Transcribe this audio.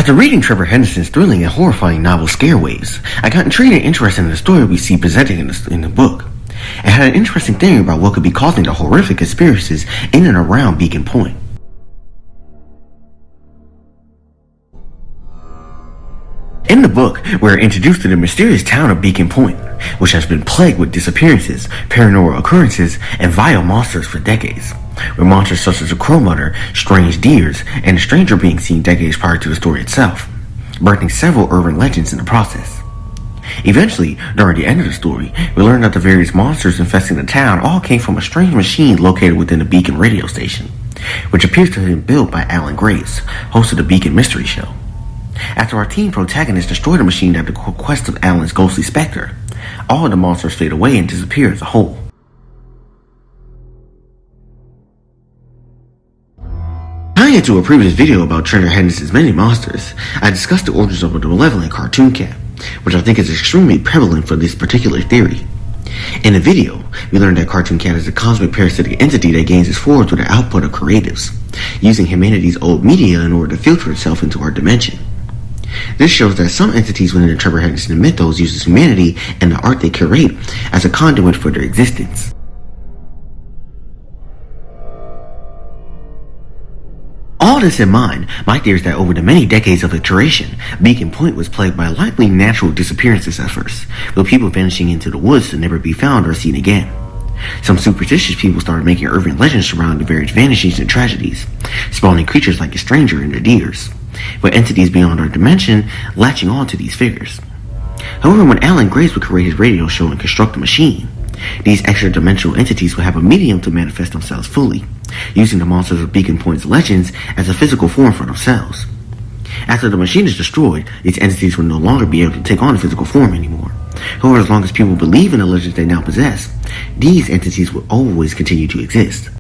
After reading Trevor Henderson's thrilling and horrifying novel Scarewaves, I got intrigued and interested in the story we see presented in the book. It had an interesting theory about what could be causing the horrific conspiracies in and around Beacon Point. In the book, we are introduced to the mysterious town of Beacon Point, which has been plagued with disappearances, paranormal occurrences, and vile monsters for decades, with monsters such as the Crow Mother, strange deers, and a stranger being seen decades prior to the story itself, birthing several urban legends in the process. Eventually, during the end of the story, we learn that the various monsters infesting the town all came from a strange machine located within the Beacon radio station, which appears to have been built by Alan Graves, host of the Beacon Mystery Show. After our teen protagonists destroy the machine at the request of Alan's ghostly specter, all of the monsters fade away and disappear as a whole. Tying into a previous video about Trevor Henderson's many monsters, I discussed the origins of the malevolent cartoon cat, which I think is extremely prevalent for this particular theory. In the video, we learned that Cartoon Cat is a cosmic parasitic entity that gains its form through the output of creatives, using humanity's old media in order to filter itself into our dimension. This shows that some entities within the Trevor Henderson mythos uses humanity and the art they curate as a conduit for their existence. All this in mind, my theory is that over the many decades of iteration, Beacon Point was plagued by likely natural disappearances at first, with people vanishing into the woods to never be found or seen again. Some superstitious people started making urban legends surrounding the various vanishings and tragedies, spawning creatures like the stranger and the deers, with entities beyond our dimension latching on to these figures. However, when Alan Graves would create his radio show and construct a machine, these extra-dimensional entities would have a medium to manifest themselves fully, using the monsters of Beacon Point's legends as a physical form for themselves. After the machine is destroyed, these entities will no longer be able to take on a physical form anymore. However, as long as people believe in the legends they now possess, these entities will always continue to exist.